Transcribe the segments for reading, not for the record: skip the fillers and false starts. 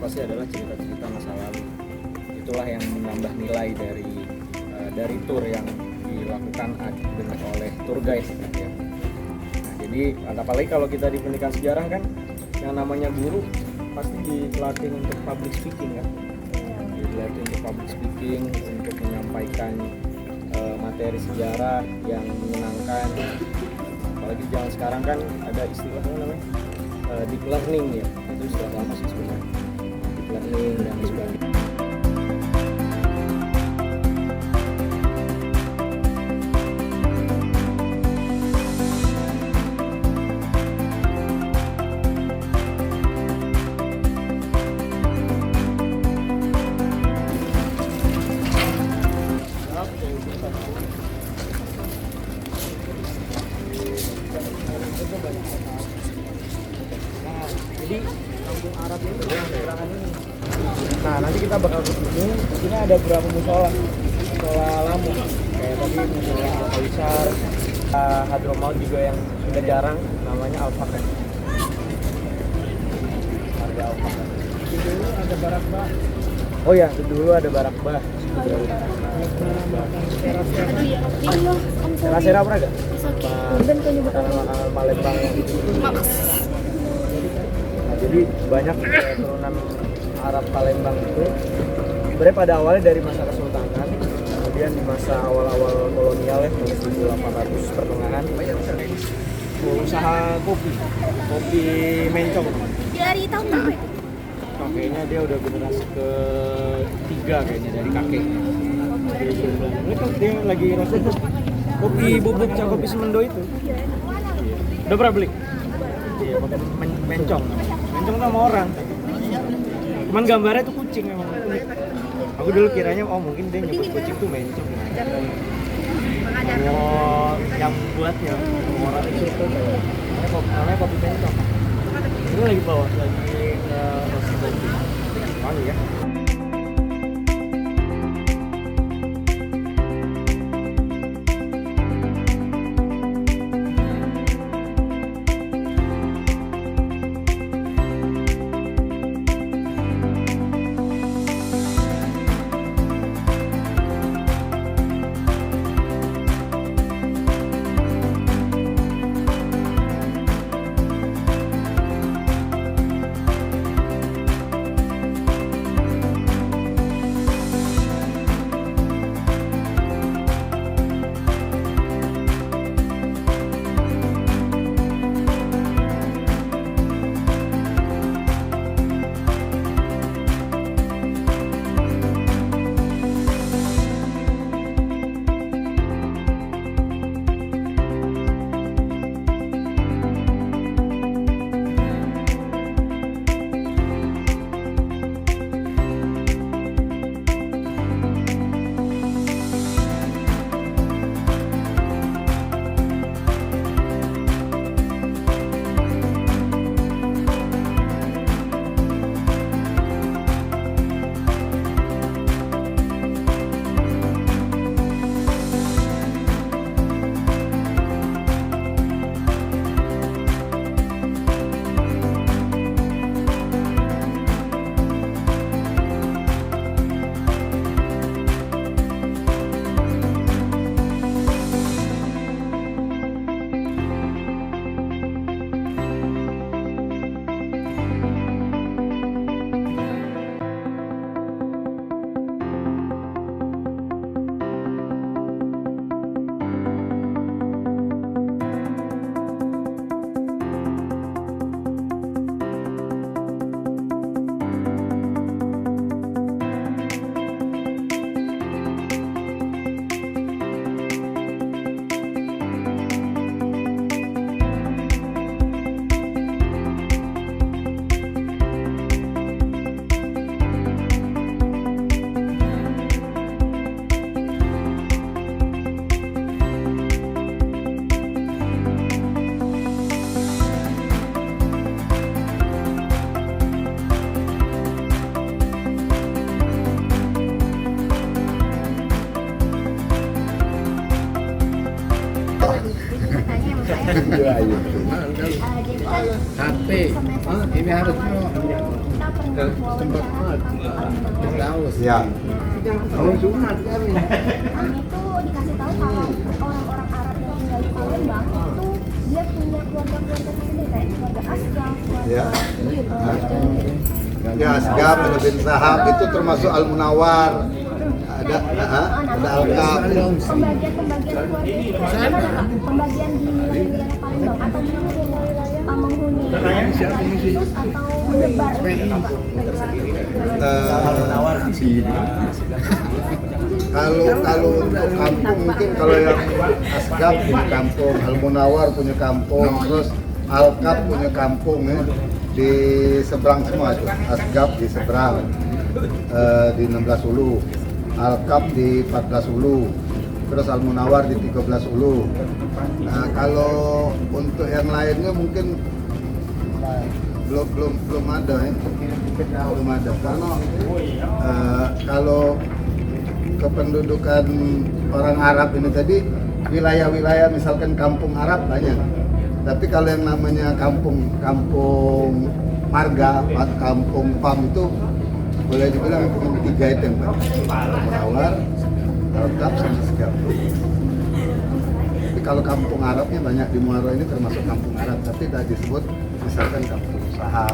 pasti adalah cerita-cerita masa lalu. Itulah yang menambah nilai dari tour yang dilakukan dengan oleh tour guide ya. Nah, jadi apalagi kalau kita di pendidikan sejarah kan yang namanya guru pasti dilatih untuk public speaking kan. Dilatih untuk public speaking, untuk menyampaikan materi sejarah yang menyenangkan. Apalagi zaman sekarang kan ada istilah apa namanya deep learning ya, itu istilah lama sih sebenarnya, deep learning dan sebagainya. Jadi kampung Arab ini gerakan ini. Nah nanti kita bakal ke sini. Di sini ada beberapa musola lama. Kayak tadi musola Al-Kaisar, Hadromaut juga yang sudah jarang, namanya Al-Faqih. Harga Al-Faqih. Di dulu ada Barakbah. Oh ya, dulu ada Barakbah. Sera-sera apa enggak? Makanan Palembang gitu. Jadi banyak keturunan Arab Palembang itu sebenarnya pada awalnya dari masa Kesultanan, kemudian di masa awal-awal kolonial ya, 1800 pertengahan, usaha kopi mencong. Dari tahun berapa? Kayaknya dia udah generasi ketiga kayaknya dari kakeknya. Ini kan dia lagi roasting kopi bubuk kopi semendo itu. Udah pernah beli? Iya, pakai mencong. Mencong sama orang. Cuman gambarnya tuh kucing memang. Aku dulu kiranya mungkin dia nyebut kucing tuh mencong. Oh, yang buatnya orang itu namanya kopi mencong. Ini lagi bawa lagi roasting kopi. Wangi ya. HP, ini harusnya wawancara tentang Al-Munawarr. Ya. Itu dikasih tahu kalau orang-orang Arab yang tinggal di Palembang itu dia punya keluarga-keluarga sendiri kayak keluarga Asgaf, Ya. keluarga Ya, Asgaf, ada bin Sahab itu termasuk Al-Munawar. Ada Al-Kaf. Pembagian keluarga itu gimana Pak? Pembagian di wilayah Palembang atau di menghuni khusus atau menyebar gitu Pak? Kalau untuk kampung mungkin kalau yang Asgaf punya kampung, Al-Munawar punya kampung, terus Al-Kaf punya kampung ya. Di seberang semua itu. Asgaf di seberang di 16 Ulu, Al-Kaf di 14 Ulu, terus Al-Munawar di 13 Ulu. Nah, kalau untuk yang lainnya mungkin belum ada ya. Belum ada karena kalau kependudukan orang Arab ini tadi wilayah-wilayah misalkan kampung Arab banyak, tapi kalau yang namanya kampung marga, kampung PAM itu boleh dibilang cuma 3 itu yang banyak, Al-Munawar, Al-Kaf, sama Asgaf. Tapi kalau kampung Arabnya banyak di Muaro ini termasuk kampung Arab, tapi tidak disebut misalkan kampung usaha,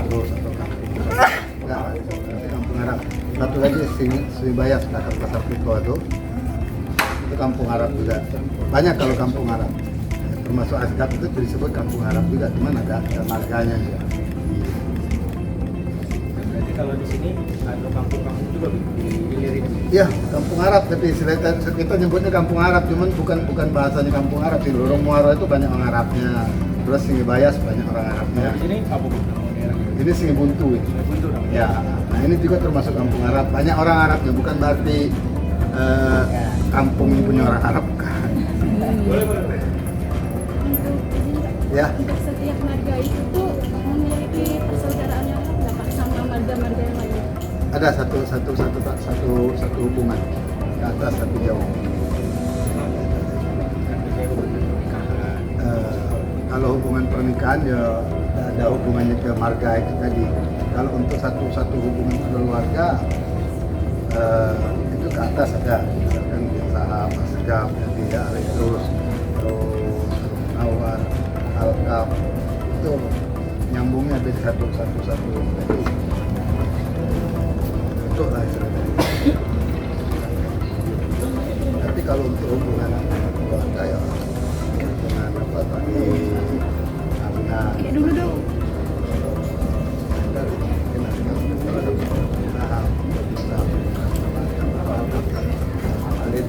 terus atau kampung enggak, tapi kampung Arab. Satu lagi Sribayas dekat Pasar Piko itu kampung Arab juga. Banyak kalau kampung Arab. Termasuk Asgaf itu disebut kampung Arab juga, cuman ada marganya juga. Berarti kalau di sini ada kampung-kampung juga di hilir ini. Iya, kampung Arab, tapi kita nyebutnya kampung Arab, cuman bukan bahasanya kampung Arab sih. Lorong Muaro itu banyak orang Arabnya. Terus Sribayas banyak orang Arabnya. Di sini apa bu? Ini Singibuntu itu. Buntu namanya. Ya, nah ini juga termasuk kampung Arab. Banyak orang Arabnya, bukan berarti kampung ini punya orang Arab. Ya. Untuk setiap marga itu tuh memiliki persaudaraan yang dapat sama marga-marga yang lain. Ada satu hubungan ke atas satu jauh. Kalau hubungan pernikahan ya ada hubungannya ke marga itu tadi. Kalau untuk satu hubungan keluarga itu ke atas ada, misalkan Sahab, Asgaf, jadi ya terus Al-Munawar, Al-Kaf itu nyambungnya ada di satu tadi. Untuk lah istilahnya. Tapi kalau untuk hubungan keluarga ya hubungan apa tadi Amina. Dulu dong.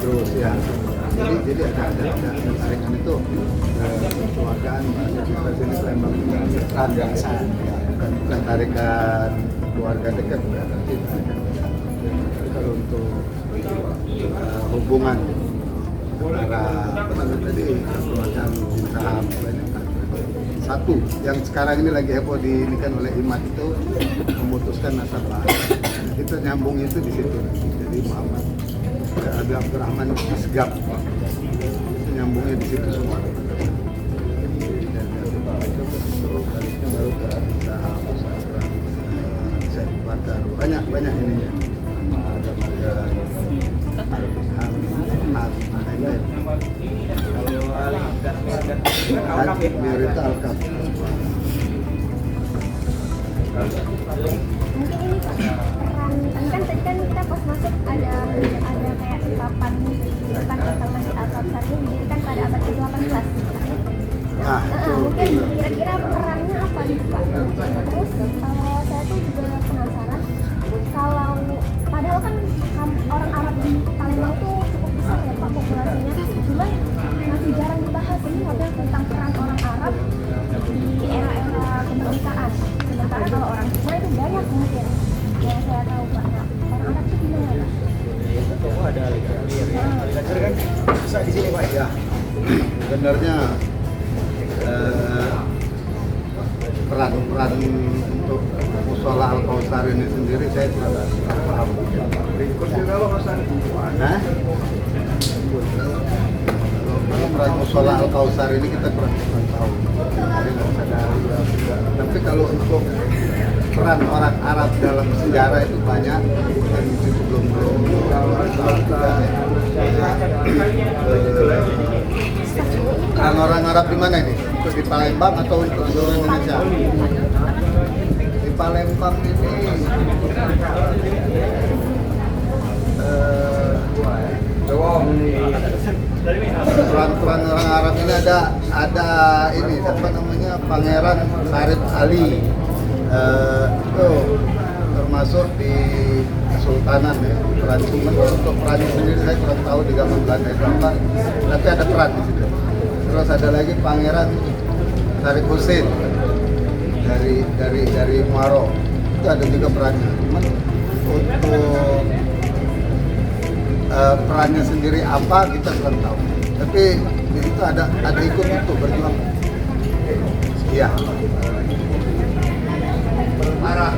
Terus ya, jadi ada saringan itu kekeluargaan bahasa kita sini memang biasa, bukan tarikan keluarga dekat, bukan nanti ada. Tapi kalau untuk hubungan antara apa namanya tadi keluargaan Sahab banyak. Satu yang sekarang ini lagi heboh diinikan oleh Imat itu memutuskan nasabah. Kita nyambung itu di situ. Jadi Muhammad Abi Abdurrahman Asgaf itu nyambungnya di situ semua. Dan baliknya baru ke Sahab, banyak ininya. Ada lain-lain. Al-Kaf ya? Mayoritas Al-Kaf. Mungkin ini Pak, peran tadi kan kita pas masuk ada kayak papan tentang Masjid Al-Kaf ini didirikan pada abad ke-18. Mungkin kira-kira perannya apa nih Pak? Terus saya tuh juga penasaran kalau padahal kan orang Arab di Palembang tuh cukup besar ya Pak populasinya, cuman masih jarang dibahas ini model tentang peran orang Arab di era-era kemerdekaan. Sementara kalau orang Cina itu banyak mungkin yang saya tahu Pak. Nah, orang Arab itu gimana Pak? Itu ada aligator ya. Aligator kan bisa di sini Pak ya. Sebenarnya peran untuk musola Al-Kautsar ini sendiri saya tidak paham. Kalau peran musola Al-Kautsar ini kita kurang tahu. Jadi nggak sadar. Tapi kalau untuk peran orang Arab dalam sejarah itu banyak, dan itu belum tahu juga ya. Peran orang Arab di mana ini? Untuk di Palembang atau untuk seluruh Indonesia? Di Palembang ini peran orang Arab ini ada ini apa namanya, Pangeran Syarif Ali, itu termasuk di Kesultanan ya. Peran cuman untuk perannya sendiri saya kurang tahu di zaman Belanda itu apa, tapi ada peran di situ. Terus ada lagi Pangeran Syarif Hussein dari Muaro, itu ada juga perannya. Cuman untuk perannya sendiri apa kita kurang tahu, tapi itu ada ikut untuk berjuang. Iya. Parah.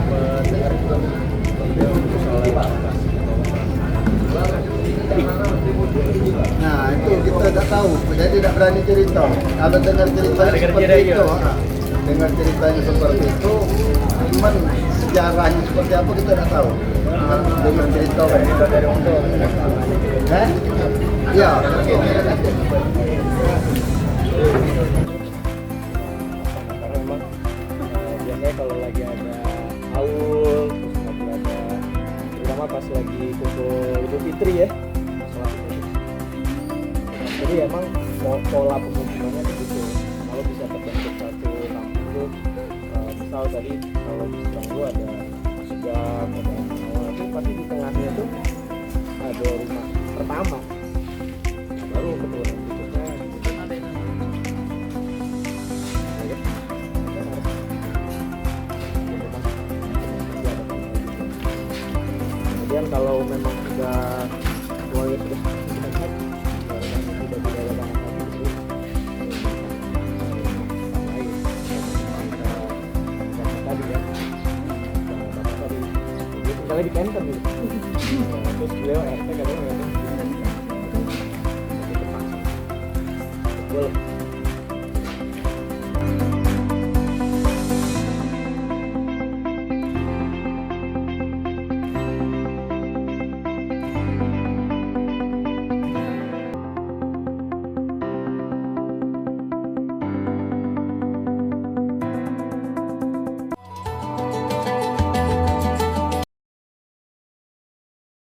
Nah itu kita tidak tahu, jadi tidak berani cerita. Kalau dengar ceritanya seperti itu, dengar ceritanya seperti itu, cuman sejarahnya seperti apa kita tidak tahu. Dengar cerita dari orang. Iya. Karena memang biasanya kalau lagi ada haul, terus lagi ada, terutama pas lagi kumpul Idul Fitri ya, sholat Idul Fitri. Jadi emang pola pemukimannya begitu. Kalau bisa terbentuk satu kampung itu, misal tadi kalau di seberang itu ada segar, ada itu pasti di tengahnya itu ada rumah pertama, baru keturunan berikutnya. Kemudian kalau memang sudah keluarga sudah banyak, sudah tidak ada banyak lagi itu tadi ya, tadi dia tinggalnya di Kenten gitu. Terus beliau RT katanya nggak ada, jadi terpaksa. Betul.